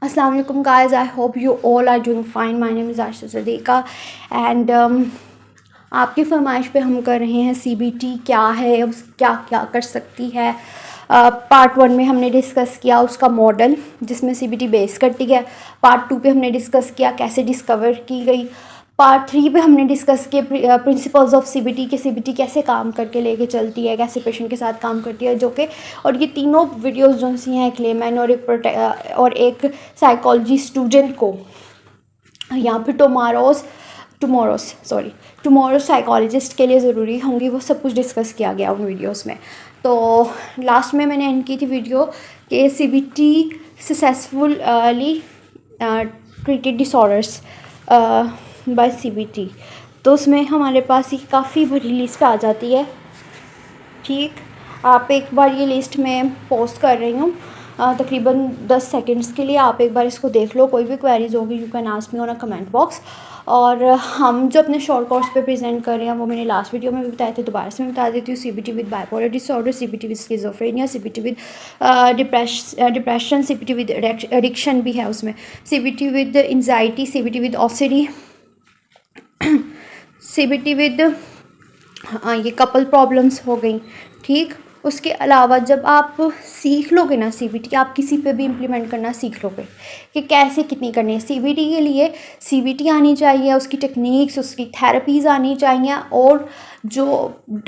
अस्सलाम वालेकुम guys, I hope you all are doing fine. My name is Asha Sadiqa and आपकी फरमाइश पे हम कर रहे हैं सीबीटी क्या है, उस क्या क्या कर सकती है। पार्ट 1 में हमने डिस्कस किया उसका मॉडल जिसमें सीबीटी बेस करती है। पार्ट 2 पे हमने डिस्कस किया कैसे डिस्कवर की गई। पार्ट 3 पे हमने डिस्कस किए प्रिंसिपल्स ऑफ सीबीटी के सीबीटी कैसे काम करके लेके चलती है, कैसे पेशेंट के साथ काम करती है, जो कि और ये तीनों वीडियोस जो सी हैं एक लेमैन और एक साइकोलॉजी स्टूडेंट को यहाँ पे टुमारो साइकोलॉजिस्ट के लिए ज़रूरी होंगी, वो सब कुछ डिस्कस किया गया उन वीडियोस में। तो लास्ट में मैंने एंड की थी वीडियो कि CBT successfully treated disorders by CBT. तो उसमें हमारे पास ये काफ़ी बड़ी लिस्ट आ जाती है। ठीक, आप एक बार ये लिस्ट में पोस्ट कर रही हूँ तकरीबन 10 सेकंड्स के लिए, आप एक बार इसको देख लो। कोई भी क्वेरीज होगी you can ask me on a comment box. और हम जो अपने शॉर्ट कोर्स पे प्रेजेंट कर रहे हैं वो मैंने लास्ट वीडियो में भी बताए थे, दोबारा से मैं बता देती हूँ। CBT with bipolar disorder, CBT with schizophrenia, CBT with depression, CBT with addiction भी है उसमें, CBT with anxiety, CBT with OCD, CBT with ये कपल प्रॉब्लम्स हो गई। ठीक, उसके अलावा जब आप सीख लोगे ना सीबीटी, आप किसी पे भी इम्प्लीमेंट करना सीख लोगे कि कैसे कितनी करनी है। सीबीटी के लिए सीबीटी आनी चाहिए, उसकी टेक्निक्स, उसकी थेरेपीज़ आनी चाहिए, और जो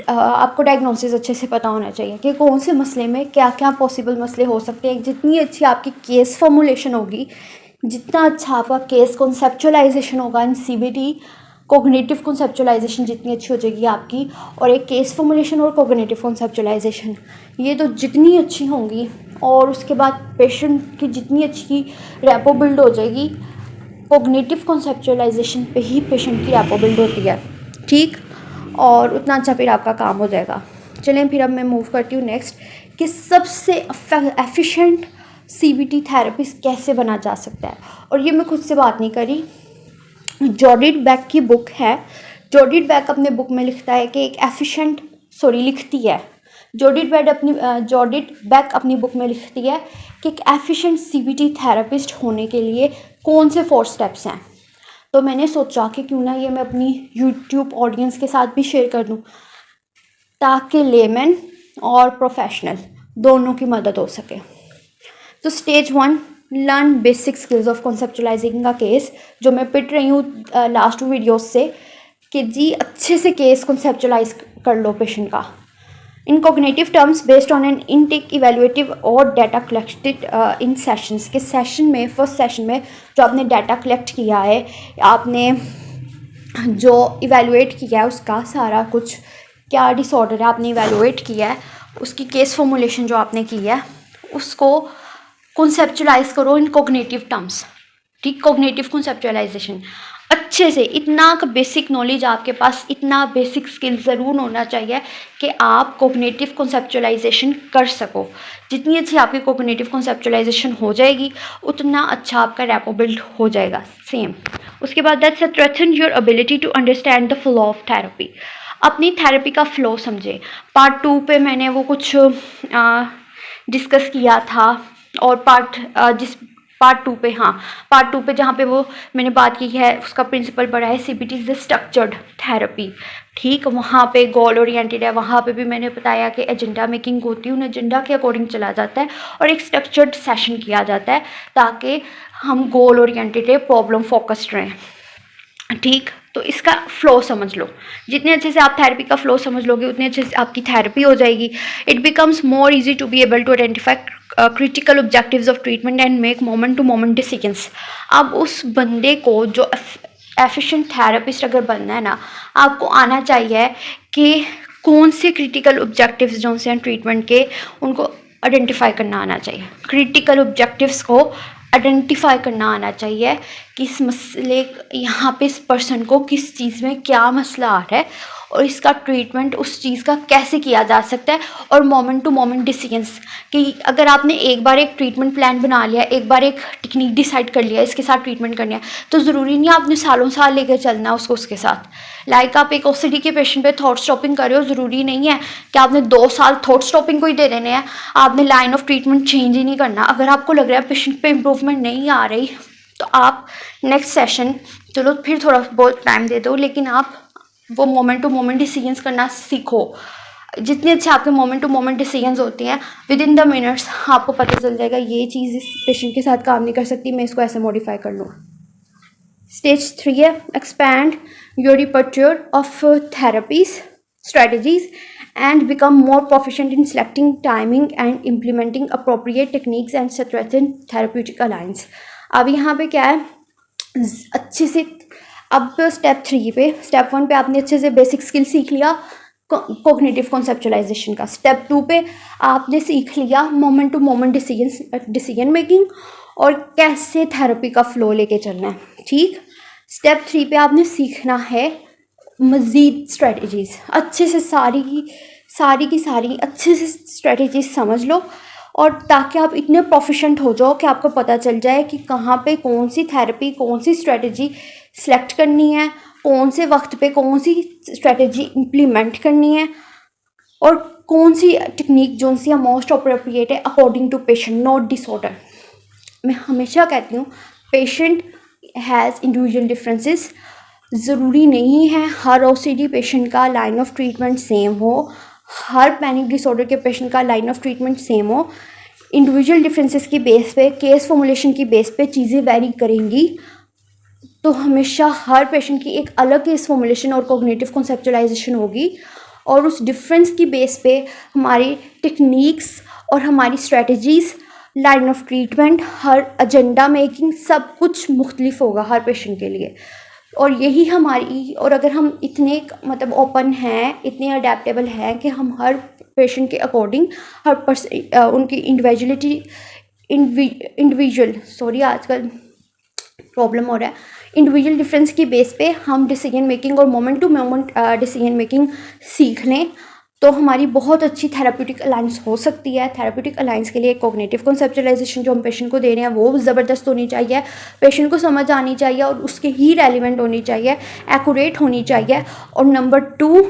आपको डायग्नोसिस अच्छे से पता होना चाहिए कि कौन से मसले में क्या क्या पॉसिबल मसले हो सकते हैं। जितनी अच्छी आपकी केस फॉर्मुलेशन होगी, जितना अच्छा आपका केस कॉन्सेप्चुअलाइजेशन होगा इन सीबीटी, कोग्निटिव कॉन्सेप्चुअलाइजेशन जितनी अच्छी हो जाएगी आपकी, और एक केस फॉर्मुलेशन और कोग्निटिव कॉन्सेप्चुअलाइजेशन, ये तो जितनी अच्छी होंगी, और उसके बाद पेशेंट की जितनी अच्छी रैपो बिल्ड हो जाएगी। कोग्निटिव कॉन्सेप्चुअलाइजेशन पे ही पेशेंट की रैपो बिल्ड होती है। ठीक, और उतना अच्छा फिर आपका काम हो जाएगा। चलें फिर अब मैं मूव करती हूँ नेक्स्ट कि सबसे एफिशिएंट सीबीटी थेरेपिस्ट कैसे बना जा सकता है। और ये मैं खुद से बात नहीं करी, जॉर्डिट बैक की बुक है। जॉर्डिट बैक अपने बुक में लिखता है कि जॉर्डिट बैक अपनी बुक में लिखती है कि एक एफिशिएंट सीबीटी थेरेपिस्ट होने के लिए कौन से 4 स्टेप्स हैं। तो मैंने सोचा कि क्यों ना ये मैं अपनी यूट्यूब ऑडियंस के साथ भी शेयर कर दूं, ताकि लेमैन और प्रोफेशनल दोनों की मदद हो सके। तो stage 1, learn basic skills of conceptualising का केस, जो मैं पिट रही हूँ लास्ट 2 वीडियोस से कि जी अच्छे से केस कॉन्सेप्चुलाइज कर लो पेशेंट का। In cognitive terms based on an intake evaluative और डाटा कलेक्टेड इन सेशंस के सेशन में, फर्स्ट सेशन में जो आपने डाटा कलेक्ट किया है, आपने जो इवेल्युएट किया है उसका सारा कुछ, क्या डिसऑर्डर है आपने इवेल्युएट किया है, उसकी केस फॉर्मुलेशन जो आपने की है उसको कॉन्सेप्चुलाइज करो इन कोग्निटिव टर्म्स। ठीक, कोग्निटिव कॉन्सेप्चुलाइजेशन अच्छे से, इतना का बेसिक नॉलेज आपके पास, इतना बेसिक स्किल ज़रूर होना चाहिए कि आप कोग्निटिव कॉन्सेप्चुलाइजेशन कर सको। जितनी अच्छी आपकी कोग्निटिव कॉन्सेप्चुलाइजेशन हो जाएगी उतना अच्छा आपका रैपो बिल्ड हो जाएगा। सेम उसके बाद that's threaten your ability to understand the flow of therapy. अपनी थेरेपी का फ्लो समझे। पार्ट 2 पे मैंने वो कुछ डिस्कस किया था, और पार्ट टू पे जहाँ पे वो मैंने बात की है उसका प्रिंसिपल पढ़ा है CBT is the structured therapy. ठीक, वहाँ पे गोल ओरिएंटेड है, वहाँ पे भी मैंने बताया कि एजेंडा मेकिंग होती है, उन एजेंडा के अकॉर्डिंग चला जाता है और एक स्ट्रक्चर्ड सेशन किया जाता है ताकि हम गोल ओरिएंटेड प्रॉब्लम फोकस्ड रहें। ठीक, तो इसका फ्लो समझ लो। जितने अच्छे से आप थेरेपी का फ्लो समझ लोगे उतने अच्छे से आपकी थेरेपी हो जाएगी। It becomes more easy to be able to identify critical objectives of treatment and make moment to moment decisions. अब उस बंदे को जो एफिशिएंट थेरेपिस्ट अगर बनना है ना, आपको आना चाहिए कि कौन से क्रिटिकल ऑब्जेक्टिव्स जो हैं ट्रीटमेंट के, उनको आइडेंटिफाई करना आना चाहिए। क्रिटिकल ऑब्जेक्टिव्स को आइडेंटिफाई करना आना चाहिए कि इस मसले यहाँ पे इस पर्सन को किस चीज़ में क्या मसला आ रहा है और इसका ट्रीटमेंट उस चीज़ का कैसे किया जा सकता है, और मोमेंट टू मोमेंट डिसीजंस कि अगर आपने एक बार एक ट्रीटमेंट प्लान बना लिया, एक बार एक टेक्निक डिसाइड कर लिया इसके साथ ट्रीटमेंट करनी है, तो ज़रूरी नहीं आपने सालों साल लेकर चलना उसको उसके साथ। लाइक आप एक ओसीडी के पेशेंट पे थॉट स्टॉपिंग कर रहे हो, ज़रूरी नहीं है कि आपने 2 साल थॉट स्टॉपिंग को ही दे देने हैं, आपने लाइन ऑफ ट्रीटमेंट चेंज ही नहीं करना। अगर आपको लग रहा है पेशेंट पे इम्प्रूवमेंट नहीं आ रही तो आप नेक्स्ट सेशन चलो फिर थोड़ा बहुत टाइम दे दो, लेकिन आप वो मोमेंट टू मोमेंट डिसीजंस करना सीखो। जितने अच्छे आपके मोमेंट टू मोमेंट डिसीजंस होते हैं विद इन द मिनट्स आपको पता चल जाएगा ये चीज़ इस पेशेंट के साथ काम नहीं कर सकती, मैं इसको ऐसे मॉडिफाई कर लूँ। स्टेज 3 है expand your repertoire of therapies strategies and become more proficient in selecting, timing and implementing appropriate techniques and strengthen therapeutic alliance। अब यहाँ पे क्या है अच्छे से, अब स्टेप 3 पे, स्टेप 1 पे आपने अच्छे से बेसिक स्किल सीख लिया कोग्निटिव कॉन्सेप्चुलाइजेशन का। स्टेप 2 पे आपने सीख लिया moment to moment decision making और कैसे थेरेपी का फ्लो लेके चलना है, ठीक। स्टेप 3 पे आपने सीखना है मज़ीद स्ट्रेटजीज़, अच्छे से सारी की सारी अच्छे से स्ट्रेटजीज़ समझ लो, और ताकि आप इतने प्रोफिशेंट हो जाओ कि आपको पता चल जाए कि कहाँ पे कौन सी थेरेपी कौन सी स्ट्रेटजी सेलेक्ट करनी है, कौन से वक्त पे कौन सी स्ट्रेटजी इम्प्लीमेंट करनी है, और कौन सी टेक्निक जो सी मोस्ट अप्रोप्रिएट है according to patient not disorder. मैं हमेशा कहती हूँ पेशेंट हैज़ इंडिविजुअल डिफरेंसेस, ज़रूरी नहीं है हर ओसीडी पेशेंट का लाइन ऑफ ट्रीटमेंट सेम हो, हर पैनिक डिसऑर्डर के पेशेंट का लाइन ऑफ ट्रीटमेंट सेम हो। इंडिविजुअल डिफरेंसेस की बेस पे, केस फॉर्मुलेशन की बेस पे चीज़ें वेरी करेंगी, तो हमेशा हर पेशेंट की एक अलग केस फॉर्मुलेशन और कॉग्निटिव कॉन्सेप्चुलाइजेशन होगी, और उस डिफरेंस की बेस पे हमारी टेक्निक्स और हमारी strategies, line of treatment, her agenda making सब कुछ मुख्तलिफ होगा हर पेशेंट के लिए। और यही हमारी, और अगर हम इतने मतलब ओपन हैं, इतने अडेप्टेबल हैं कि हम हर पेशेंट के अकॉर्डिंग उनकी आजकल प्रॉब्लम हो रहा है, इंडिविजुअल डिफरेंस की बेस पे हम डिसीजन मेकिंग और moment to moment decision making सीख लें, तो हमारी बहुत अच्छी थेरेप्यूटिक अलाइंस हो सकती है। थेरेप्यूटिक अलाइंस के लिए कॉग्निटिव कॉन्सेप्चुलाइजेशन जो हम पेशेंट को दे रहे हैं वो ज़बरदस्त होनी चाहिए, पेशेंट को समझ आनी चाहिए और उसके ही रेलिवेंट होनी चाहिए, एक्यूरेट होनी चाहिए। और नंबर 2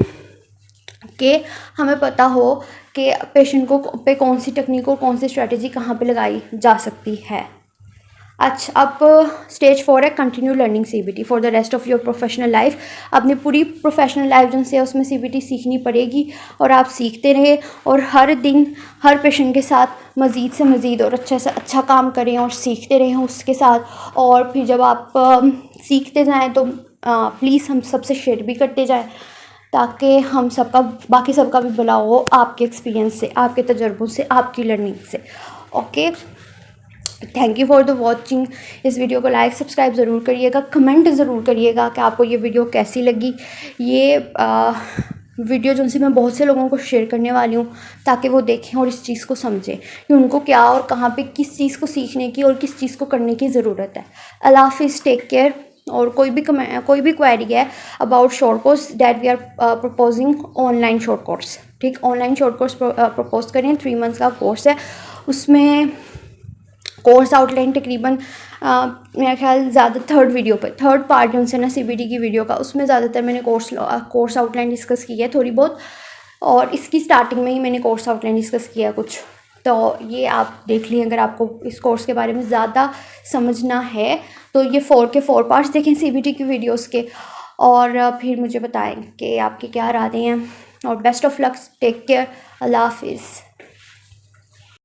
के हमें पता हो कि पेशेंट को पे कौन सी टेक्निक और कौन सी स्ट्रेटजी कहाँ पे लगाई जा सकती है। अच्छा, अब स्टेज 4 है continue learning CBT for the rest of your professional life. अपनी पूरी प्रोफेशनल लाइफ जो है उसमें CBT सीखनी पड़ेगी, और आप सीखते रहे और हर दिन हर पेशेंट के साथ मज़ीद से मज़ीद और अच्छा से अच्छा काम करें और सीखते रहें उसके साथ। और फिर जब आप सीखते जाएँ तो प्लीज़ हम सबसे शेयर भी करते जाएँ, ताकि हम सबका बाकी सबका भी भला हो आपके एक्सपीरियंस से, आपके तजर्बों से, आपकी लर्निंग से। Okay, thank you for the watching. इस वीडियो को लाइक सब्सक्राइब ज़रूर करिएगा, कमेंट ज़रूर करिएगा कि आपको ये वीडियो कैसी लगी। ये वीडियो जो मैं बहुत से लोगों को शेयर करने वाली हूँ ताकि वो देखें और इस चीज़ को समझें कि उनको क्या और कहाँ पे किस चीज़ को सीखने की और किस चीज़ को करने की ज़रूरत है। अल्लाह हाफिज़, टेक केयर। और कोई भी क्वेरी है about short course that we are proposing online short course, ठीक, ऑनलाइन शॉर्ट कोर्स प्रपोज करें। 3 मंथ्स का कोर्स है, उसमें कोर्स आउटलाइन तकरीबन मेरा ख्याल ज़्यादा थर्ड पार्ट जो है ना CBT की वीडियो का, उसमें ज़्यादातर मैंने कोर्स आउटलाइन डिस्कस की है थोड़ी बहुत, और इसकी स्टार्टिंग में ही मैंने कोर्स आउटलाइन डिस्कस किया कुछ, तो ये आप देख लें। अगर आपको इस कोर्स के बारे में ज़्यादा समझना है तो ये 4 पार्ट्स देखें CBT की वीडियोस के, और फिर मुझे बताएं कि आपकी क्या राय हैं। और best of luck, take care, अल्लाह हाफिज़।